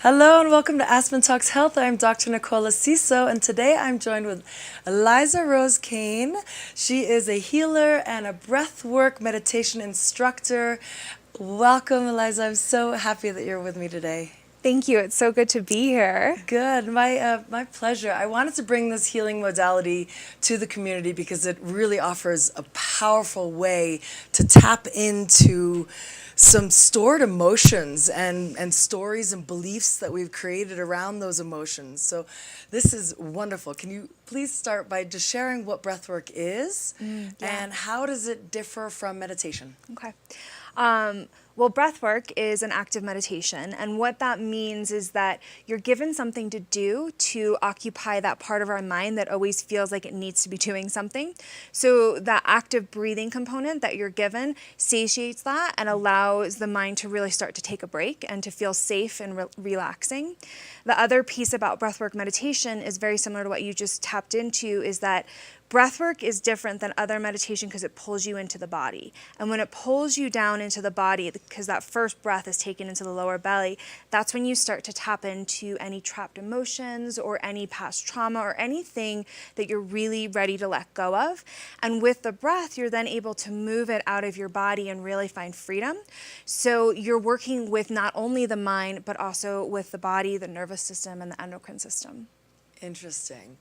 Hello and welcome to Aspen Talks Health. I'm Dr. Nicola Siso, and today I'm joined with Eliza Rose Kane. She is a healer and a breathwork meditation instructor. Welcome, Eliza. I'm so happy that you're with me today. Thank you. It's so good to be here. Good. My pleasure. I wanted to bring this healing modality to the community because it really offers a powerful way to tap into some stored emotions and stories and beliefs that we've created around those emotions. So this is wonderful. Can you please start by just sharing what breathwork is and how does it differ from meditation? Okay. Well, breathwork is an active meditation, and what that means is that you're given something to do to occupy that part of our mind that always feels like it needs to be doing something. So that active breathing component that you're given satiates that and allows the mind to really start to take a break and to feel safe and relaxing. The other piece about breathwork meditation is very similar to what you just tapped into, is that breathwork is different than other meditation because it pulls you into the body. And when it pulls you down into the body, because that first breath is taken into the lower belly, that's when you start to tap into any trapped emotions or any past trauma or anything that you're really ready to let go of. And with the breath, you're then able to move it out of your body and really find freedom. So you're working with not only the mind, but also with the body, the nervous system, and the endocrine system. Interesting.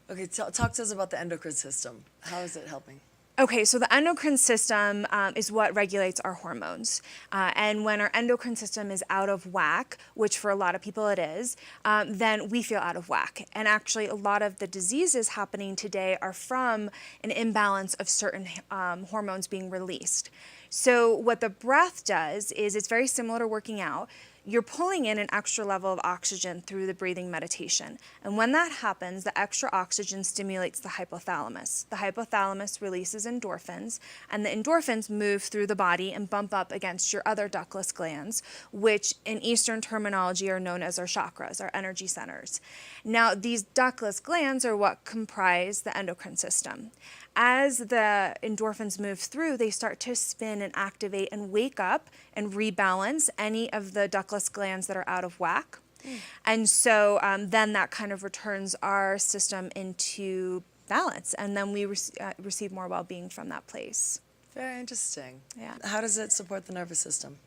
Okay, talk to us about the endocrine system. How is it helping? Okay, so the endocrine system is what regulates our hormones. And when our endocrine system is out of whack, which for a lot of people it is, then we feel out of whack. And actually, a lot of the diseases happening today are from an imbalance of certain hormones being released. So what the breath does is it's very similar to working out. You're pulling in an extra level of oxygen through the breathing meditation. And when that happens, the extra oxygen stimulates the hypothalamus. The hypothalamus releases endorphins, and the endorphins move through the body and bump up against your other ductless glands, which in Eastern terminology are known as our chakras, our energy centers. Now, these ductless glands are what comprise the endocrine system. As the endorphins move through, they start to spin and activate and wake up and rebalance any of the ductless glands that are out of whack. And so then that kind of returns our system into balance, and then we receive more well-being from that place. Very interesting. Yeah. How does it support the nervous system?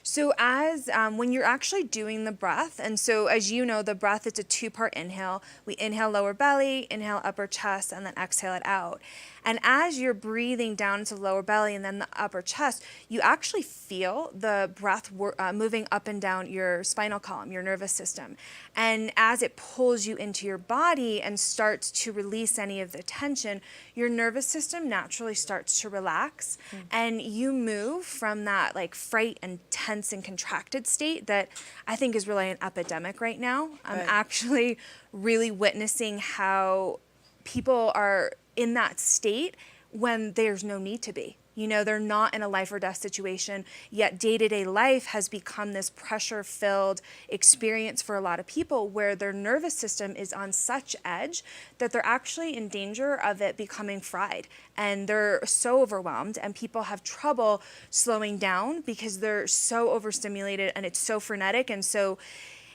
So as when you're actually doing the breath, and so as you know, the breath, it's a two-part inhale. We inhale lower belly, inhale upper chest, and then exhale it out. And as you're breathing down into the lower belly and then the upper chest, you actually feel the breath moving up and down your spinal column, your nervous system. And as it pulls you into your body and starts to release any of the tension, your nervous system naturally starts to relax, and you move from that like fright and tense and contracted state that I think is really an epidemic right now. I'm actually really witnessing how people are in that state when there's no need to be. You know, they're not in a life or death situation, yet day-to-day life has become this pressure-filled experience for a lot of people where their nervous system is on such edge that they're actually in danger of it becoming fried. And they're so overwhelmed, and people have trouble slowing down because they're so overstimulated and it's so frenetic. And so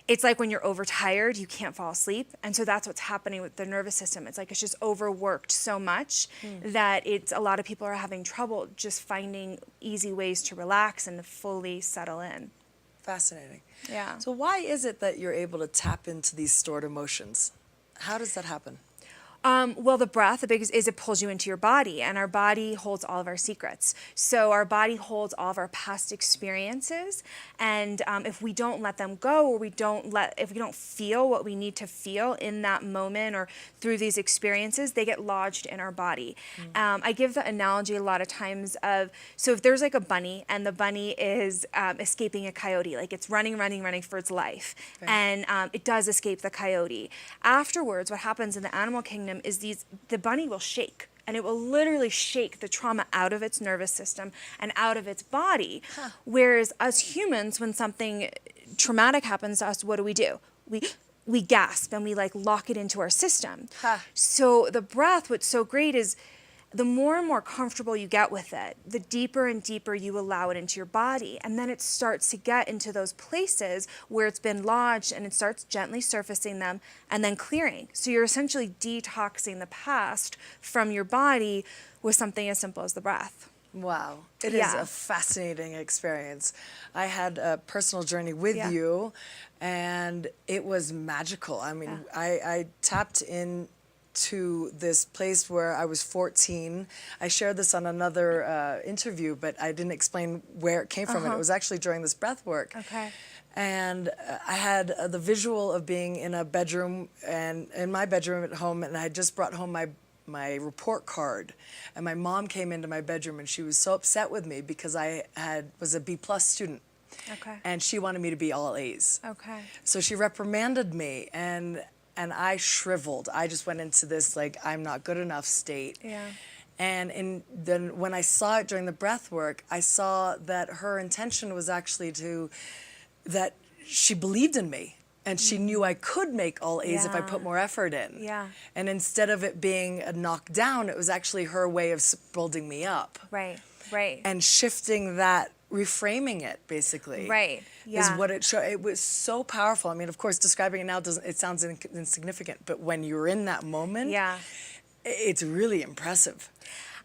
it's like when you're overtired, you can't fall asleep. And so that's what's happening with the nervous system. It's like it's just overworked so much that a lot of people are having trouble just finding easy ways to relax and to fully settle in. Fascinating. Yeah. So why is it that you're able to tap into these stored emotions? How does that happen? Well, the breath, the biggest is it pulls you into your body, and our body holds all of our secrets. So our body holds all of our past experiences, and if we don't let them go, or if we don't feel what we need to feel in that moment or through these experiences, they get lodged in our body. I give the analogy a lot of times of, so if there's like a bunny, and the bunny is escaping a coyote, like it's running for its life, and it does escape the coyote. Afterwards, what happens in the animal kingdom is the bunny will shake, and it will literally shake the trauma out of its nervous system and out of its body. Whereas us humans, when something traumatic happens to us, what do? We gasp and we like lock it into our system. So the breath, what's so great is the more and more comfortable you get with it, the deeper and deeper you allow it into your body. And then it starts to get into those places where it's been lodged, and it starts gently surfacing them and then clearing. So you're essentially detoxing the past from your body with something as simple as the breath. Wow. It is a fascinating experience. I had a personal journey with you, and it was magical. I mean, I tapped in to this place where I was 14. I shared this on another interview, but I didn't explain where it came from. And it was actually during this breath work. Okay. And I had the visual of being in a bedroom, and in my bedroom at home, and I had just brought home my report card, and my mom came into my bedroom, and she was so upset with me because I was a B+ student. Okay. And she wanted me to be all A's. Okay. So she reprimanded me, and I shriveled. I just went into this like I'm not good enough state. Yeah. And then when I saw it during the breath work, I saw that her intention was actually that she believed in me. And she knew I could make all A's if I put more effort in. Yeah. And instead of it being a knockdown, it was actually her way of building me up. Right. Right. And shifting that, reframing it, basically. Right. Yeah. Is what it showed. It was so powerful. I mean, of course, describing it now it sounds insignificant, but when you're in that moment, it's really impressive.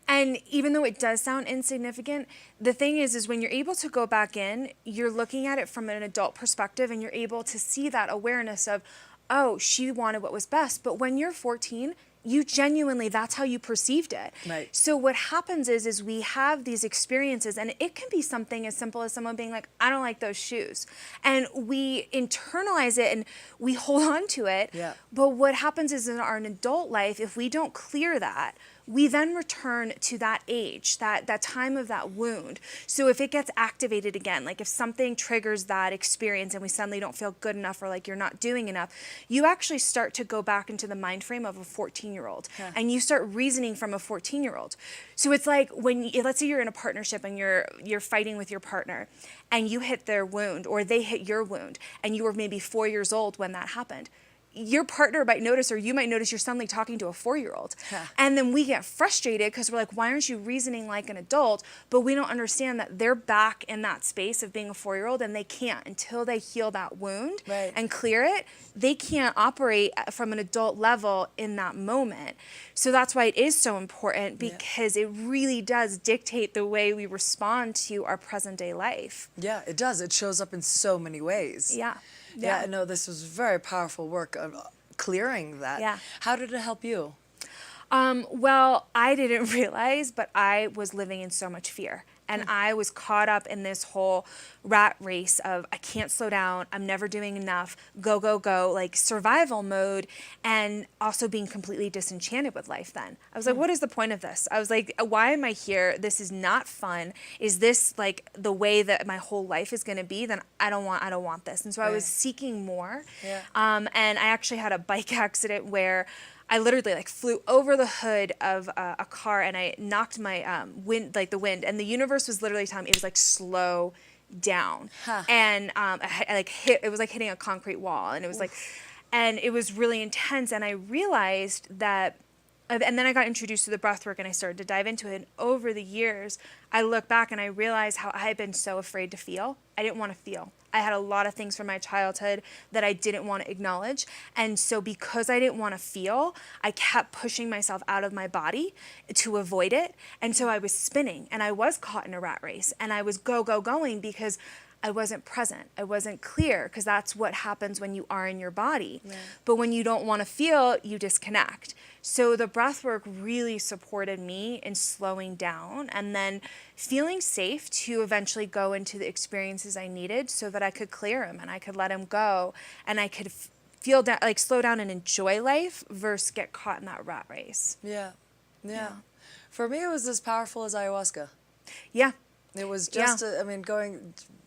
And even though it does sound insignificant, the thing is when you're able to go back in, you're looking at it from an adult perspective, and you're able to see that awareness of, oh, she wanted what was best. But when you're 14, you genuinely, that's how you perceived it. Right. So what happens is we have these experiences, and it can be something as simple as someone being like, I don't like those shoes. And we internalize it and we hold on to it. Yeah. But what happens is in our adult life, if we don't clear that, we then return to that age, that time of that wound. So if it gets activated again, like if something triggers that experience and we suddenly don't feel good enough or like you're not doing enough, you actually start to go back into the mind frame of a 14-year-old. And you start reasoning from a 14-year-old. So it's like let's say you're in a partnership and you're fighting with your partner and you hit their wound or they hit your wound and you were maybe 4 years old when that happened. Your partner might notice, or you might notice you're suddenly talking to a 4-year-old. And then we get frustrated because we're like, why aren't you reasoning like an adult? But we don't understand that they're back in that space of being a 4-year-old, and they can't until they heal that wound and clear it. They can't operate from an adult level in that moment. So that's why it is so important, because it really does dictate the way we respond to our present day life. Yeah, it does. It shows up in so many ways. Yeah, no, this was very powerful work of clearing that. Yeah. How did it help you? Well, I didn't realize, but I was living in so much fear. And I was caught up in this whole rat race of I can't slow down, I'm never doing enough, go, go, go, like survival mode, and also being completely disenchanted with life then. I was like, what is the point of this? I was like, why am I here? This is not fun. Is this like the way that my whole life is going to be? Then I don't want this. And so I was seeking more. And I actually had a bike accident where I literally like flew over the hood of a car and I knocked my wind, like the wind, and the universe was literally telling me, it was like slow down. And I like it was like hitting a concrete wall, and it was like, and it was really intense. And I realized that, and then I got introduced to the breathwork and I started to dive into it. And over the years, I look back and I realized how I had been so afraid to feel. I didn't want to feel. I had a lot of things from my childhood that I didn't want to acknowledge. And so because I didn't want to feel, I kept pushing myself out of my body to avoid it. And so I was spinning and I was caught in a rat race and I was going because I wasn't present. I wasn't clear, because that's what happens when you are in your body. But when you don't want to feel, you disconnect. So the breath work really supported me in slowing down and then feeling safe to eventually go into the experiences I needed so that I could clear them and I could let them go and I could feel down, like slow down and enjoy life versus get caught in that rat race. Yeah. For me, it was as powerful as ayahuasca. Yeah. It was just,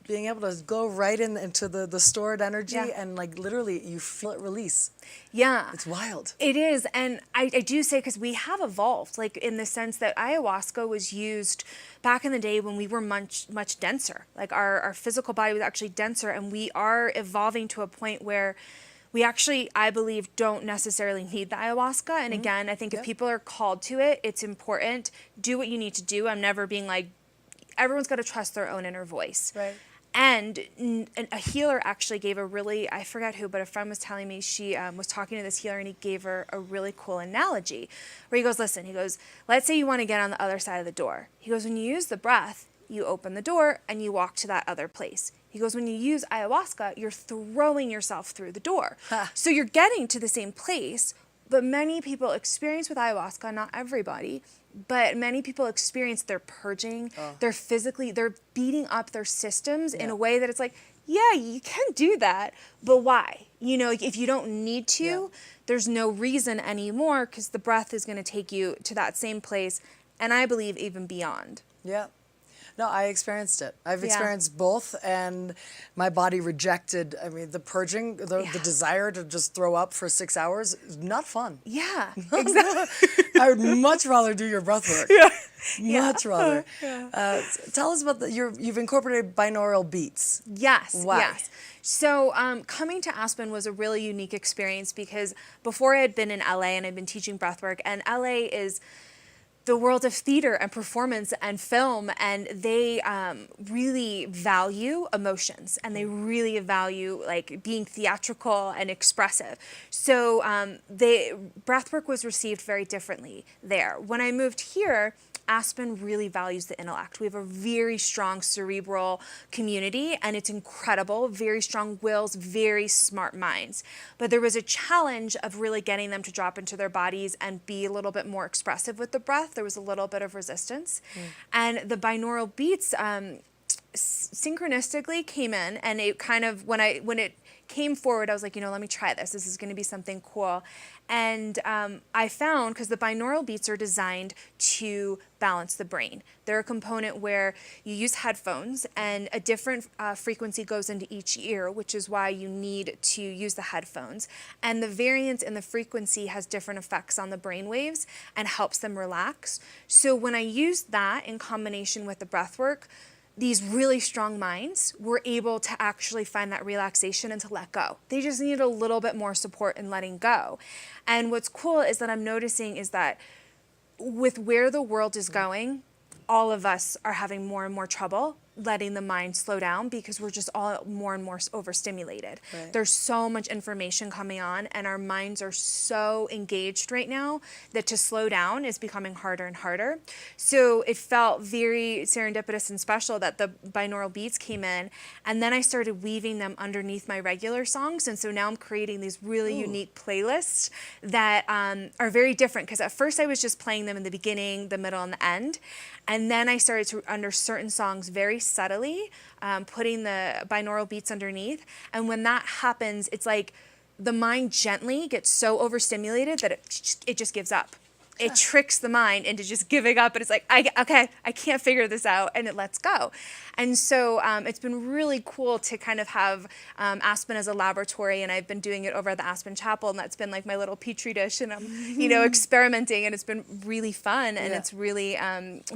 being able to go right into the stored energy and like literally you feel it release. Yeah. It's wild. It is. And I do say, because we have evolved, like in the sense that ayahuasca was used back in the day when we were much denser. Like our physical body was actually denser, and we are evolving to a point where we actually, I believe, don't necessarily need the ayahuasca. And again, I think if people are called to it, it's important. Do what you need to do. I'm never being like, everyone's got to trust their own inner voice. Right. And a healer actually gave a really, I forget who, but a friend was telling me she was talking to this healer and he gave her a really cool analogy where he goes, listen, he goes, let's say you want to get on the other side of the door. He goes, when you use the breath, you open the door and you walk to that other place. He goes, when you use ayahuasca, you're throwing yourself through the door. So you're getting to the same place, but many people experience with ayahuasca, not everybody, but many people experience their purging, they're beating up their systems in a way that it's like, yeah, you can do that, but why? You know, if you don't need to, there's no reason anymore because the breath is going to take you to that same place, and I believe even beyond. Yeah. No, I experienced it. I've experienced both, and my body rejected, I mean, the purging, the desire to just throw up for 6 hours is not fun. Yeah, exactly. I would much rather do your breath work. Much rather. Tell us about you've incorporated binaural beats. Yes. Why? Yes. So coming to Aspen was a really unique experience because before I had been in LA and I'd been teaching breathwork, and LA is the world of theater and performance and film, and they really value emotions and they really value like being theatrical and expressive. So breathwork was received very differently there. When I moved here, Aspen really values the intellect. We have a very strong cerebral community and it's incredible, very strong wills, very smart minds. But there was a challenge of really getting them to drop into their bodies and be a little bit more expressive with the breath. There was a little bit of resistance. And the binaural beats synchronistically came in, and it kind of, when it came forward, I was like, you know, let me try this. This is going to be something cool. And I found, because the binaural beats are designed to balance the brain. They're a component where you use headphones and a different frequency goes into each ear, which is why you need to use the headphones. And the variance in the frequency has different effects on the brain waves and helps them relax. So when I used that in combination with the breath work, these really strong minds were able to actually find that relaxation and to let go. They just needed a little bit more support in letting go. And what's cool is that I'm noticing is that with where the world is going, all of us are having more and more trouble letting the mind slow down because we're just all more and more overstimulated. Right. There's so much information coming on and our minds are so engaged right now that to slow down is becoming harder and harder. So it felt very serendipitous and special that the binaural beats came in, and then I started weaving them underneath my regular songs, and so now I'm creating these really unique playlists that are very different because at first I was just playing them in the beginning, the middle, and the end. And then I started to, under certain songs, very subtly, putting the binaural beats underneath. And when that happens, it's like the mind gently gets so overstimulated that it just gives up. It tricks the mind into just giving up, and it's like, I can't figure this out, and it lets go. And so it's been really cool to kind of have Aspen as a laboratory, and I've been doing it over at the Aspen Chapel, and that's been like my little petri dish, and I'm, experimenting, and it's been really fun, and it's really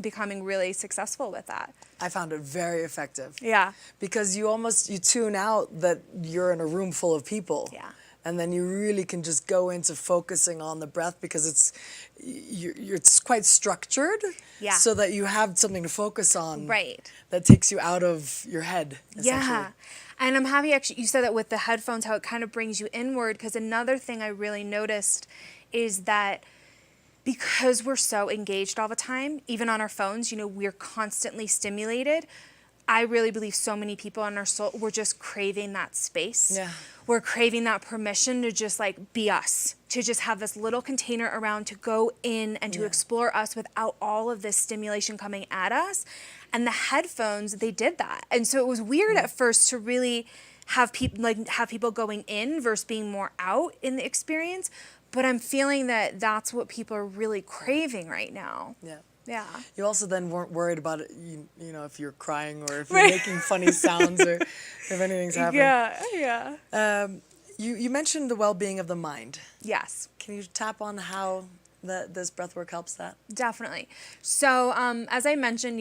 becoming really successful with that. I found it very effective. Yeah. Because you tune out that you're in a room full of people. Yeah. And then you really can just go into focusing on the breath because it's quite structured, so that you have something to focus on. Right. That takes you out of your head. Yeah. And I'm happy actually you said that with the headphones, how it kind of brings you inward, because another thing I really noticed is that because we're so engaged all the time, even on our phones, we're constantly stimulated. I really believe so many people in our soul, we're just craving that space. Yeah. We're craving that permission to just like be us, to just have this little container around to go in and to explore us without all of this stimulation coming at us. And the headphones, they did that. And so it was weird at first to really have people going in versus being more out in the experience. But I'm feeling that that's what people are really craving right now. Yeah. Yeah. You also then weren't worried about it, if you're crying or if you're making funny sounds or if anything's happening. Yeah. You mentioned the well-being of the mind. Yes. Can you tap on how this breathwork helps that? Definitely. So as I mentioned,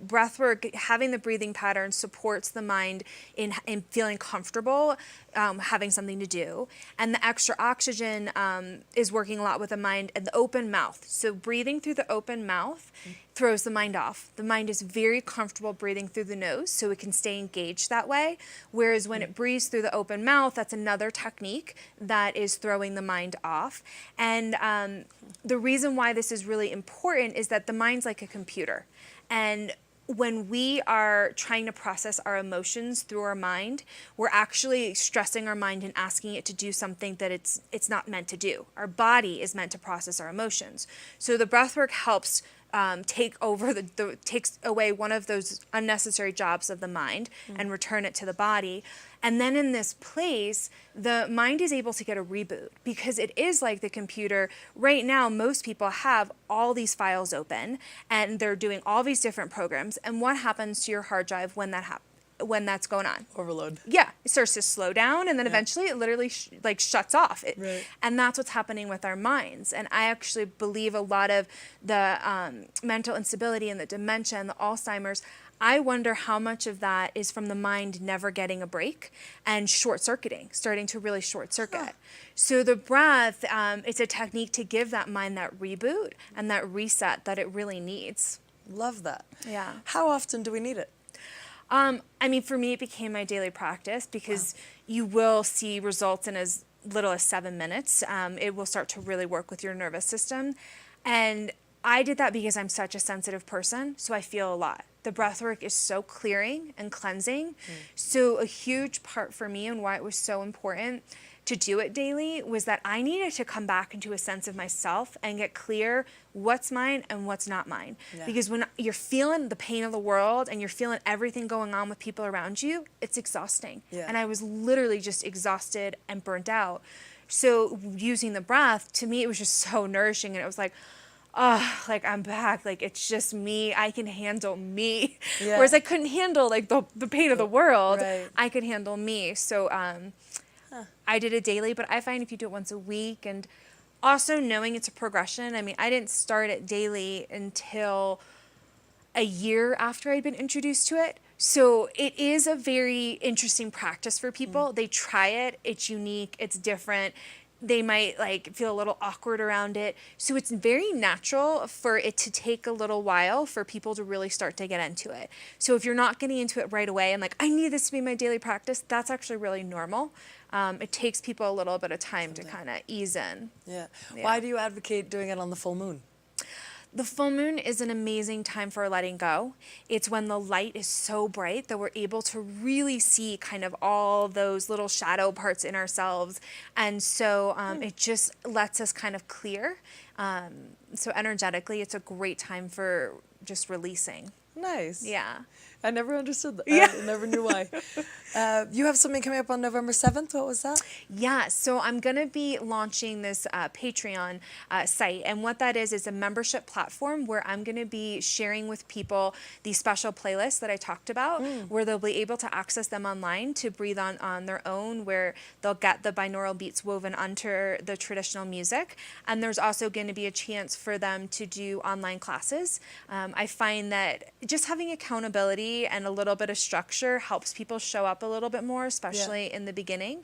breath work, having the breathing pattern supports the mind in feeling comfortable, having something to do. And the extra oxygen is working a lot with the mind and the open mouth. So breathing through the open mouth throws the mind off. The mind is very comfortable breathing through the nose, so it can stay engaged that way. Whereas when it breathes through the open mouth, that's another technique that is throwing the mind off. And the reason why this is really important is that the mind's like a computer. And when we are trying to process our emotions through our mind, we're actually stressing our mind and asking it to do something that it's not meant to do. Our body is meant to process our emotions. So the breath work helps takes away one of those unnecessary jobs of the mind and return it to the body. And then in this place, the mind is able to get a reboot, because it is like the computer. Right now, most people have all these files open and they're doing all these different programs. And what happens to your hard drive when when that's going on? Overload. Yeah, it starts to slow down, and then eventually it literally shuts off. Right. And that's what's happening with our minds. And I actually believe a lot of the mental instability and the dementia and the Alzheimer's, I wonder how much of that is from the mind never getting a break and short-circuiting, starting to really short-circuit. So the breath, it's a technique to give that mind that reboot and that reset that it really needs. Love that. Yeah. How often do we need it? I mean, for me, it became my daily practice, because you will see results in as little as 7 minutes. It will start to really work with your nervous system. And I did that because I'm such a sensitive person, so I feel a lot. The breath work is so clearing and cleansing. So a huge part for me and why it was so important to do it daily was that I needed to come back into a sense of myself and get clear what's mine and what's not mine. Yeah. Because when you're feeling the pain of the world and you're feeling everything going on with people around you, it's exhausting. Yeah. And I was literally just exhausted and burnt out. So using the breath, to me, it was just so nourishing. And it was like, oh, like I'm back. Like it's just me. I can handle me. Yeah. Whereas I couldn't handle like the pain of the world. Right. I could handle me. So I did it daily, but I find if you do it once a week, and also knowing it's a progression. I mean, I didn't start it daily until a year after I'd been introduced to it. So it is a very interesting practice for people. They try it. It's unique. It's different. They might feel a little awkward around it. So it's very natural for it to take a little while for people to really start to get into it. So if you're not getting into it right away and like, I need this to be my daily practice, that's actually really normal. It takes people a little bit of time to kind of ease in. Yeah. Why do you advocate doing it on the full moon? The full moon is an amazing time for letting go. It's when the light is so bright that we're able to really see kind of all those little shadow parts in ourselves. And so it just lets us kind of clear. So energetically, it's a great time for just releasing. Nice. Yeah. I never understood that. Yeah. I never knew why. You have something coming up on November 7th. What was that? Yeah, so I'm going to be launching this Patreon site. And what that is a membership platform where I'm going to be sharing with people these special playlists that I talked about, where they'll be able to access them online to breathe on their own, where they'll get the binaural beats woven under the traditional music. And there's also going to be a chance for them to do online classes. I find that just having accountability and a little bit of structure helps people show up a little bit more, especially in the beginning.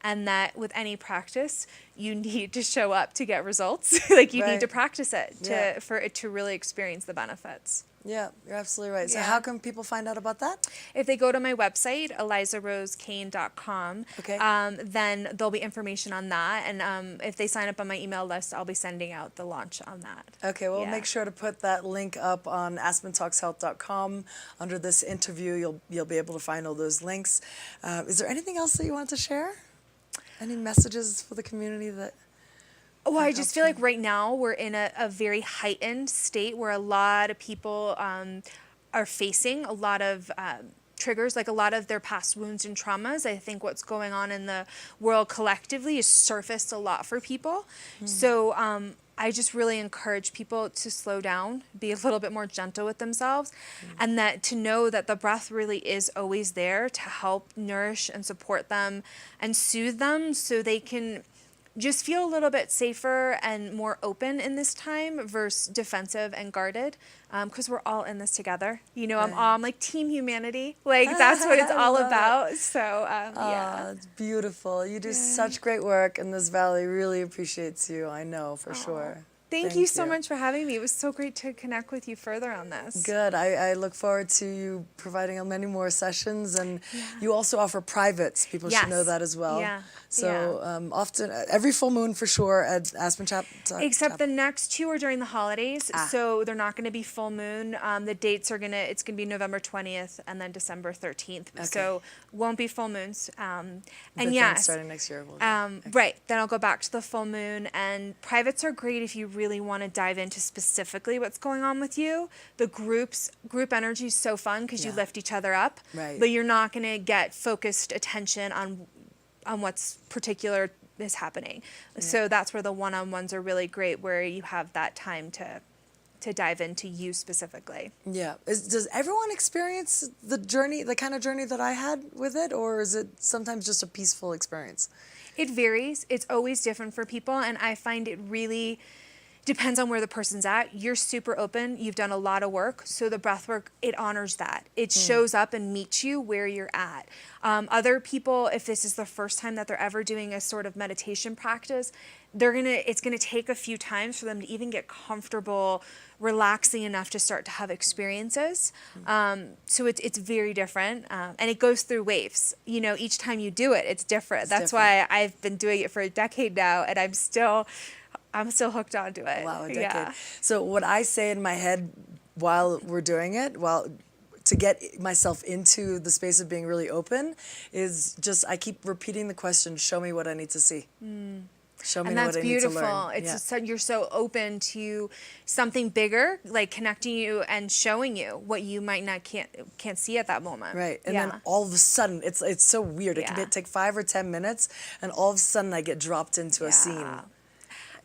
And that with any practice, you need to show up to get results. You need to practice it for it to really experience the benefits. Yeah, you're absolutely right. So Yeah. how can people find out about that? If they go to my website, elizarosekane.com, Okay. then there'll be information on that. And if they sign up on my email list, I'll be sending out the launch on that. Okay, well, Yeah. make sure to put that link up on aspentalkshealth.com. Under this interview, you'll be able to find all those links. Is there anything else that you want to share? Any messages for the community that... Well, I just feel like right now we're in a very heightened state where a lot of people are facing a lot of triggers, like a lot of their past wounds and traumas. I think what's going on in the world collectively is surfaced a lot for people. So I just really encourage people to slow down, be a little bit more gentle with themselves, and that to know that the breath really is always there to help nourish and support them and soothe them so they can just feel a little bit safer and more open in this time versus defensive and guarded, because we're all in this together. You know, I'm like team humanity. Like that's what it's I all love it. about. So yeah. It's beautiful. You do such great work, and this valley really appreciates you. I know for sure. Thank you so much for having me. It was so great to connect with you further on this. Good. I look forward to you providing many more sessions, and you also offer privates. People should know that as well. Yeah. So often, every full moon for sure at Aspen Chapter. Except the next two are during the holidays, so they're not going to be full moon. The dates are it's going to be November 20th and then December 13th. Okay. So won't be full moons. And yes, starting next year. Right. Then I'll go back to the full moon. And privates are great if you really want to dive into specifically what's going on with you. The group energy is so fun because you lift each other up. Right. But you're not going to get focused attention on what's particular is happening. So that's where the one-on-ones are really great, where you have that time to dive into you specifically. Yeah. Does everyone experience the journey, the kind of journey that I had with it, or is it sometimes just a peaceful experience? It varies. It's always different for people, and I find it really depends on where the person's at. You're super open. You've done a lot of work. So the breath work, it honors that. It shows up and meets you where you're at. Other people, if this is the first time that they're ever doing a sort of meditation practice, it's gonna take a few times for them to even get comfortable, relaxing enough to start to have experiences. So it's very different, and it goes through waves. You know, each time you do it, it's different. That's why I've been doing it for a decade now, and I'm still hooked onto it. Wow, a decade. Yeah. So what I say in my head while we're doing it, to get myself into the space of being really open, is just I keep repeating the question, show me what I need to see. Show me what I need to learn. And that's beautiful. You're so open to something bigger, like connecting you and showing you what you might not can't see at that moment. Right. And then all of a sudden, it's so weird. It can take 5 or 10 minutes, and all of a sudden I get dropped into a scene.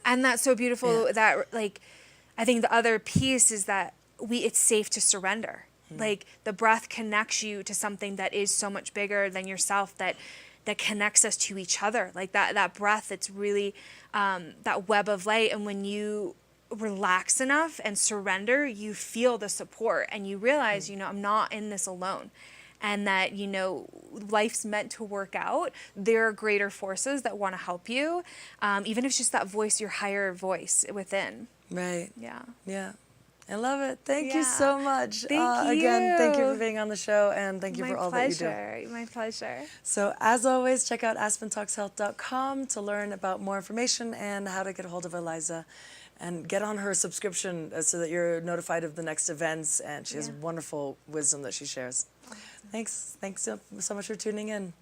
And that's so beautiful that, like, I think the other piece is that it's safe to surrender. Like, the breath connects you to something that is so much bigger than yourself, that connects us to each other. Like that breath, it's really that web of light. And when you relax enough and surrender, you feel the support and you realize, I'm not in this alone. And that, life's meant to work out. There are greater forces that want to help you, even if it's just that voice, your higher voice within. Right. Yeah. Yeah. I love it. Thank you so much. Thank you. Again, thank you for being on the show, and thank you for all that you do. My pleasure. So as always, check out aspentalkshealth.com to learn about more information and how to get a hold of Eliza. And get on her subscription so that you're notified of the next events. And she has wonderful wisdom that she shares. Awesome. Thanks so much for tuning in.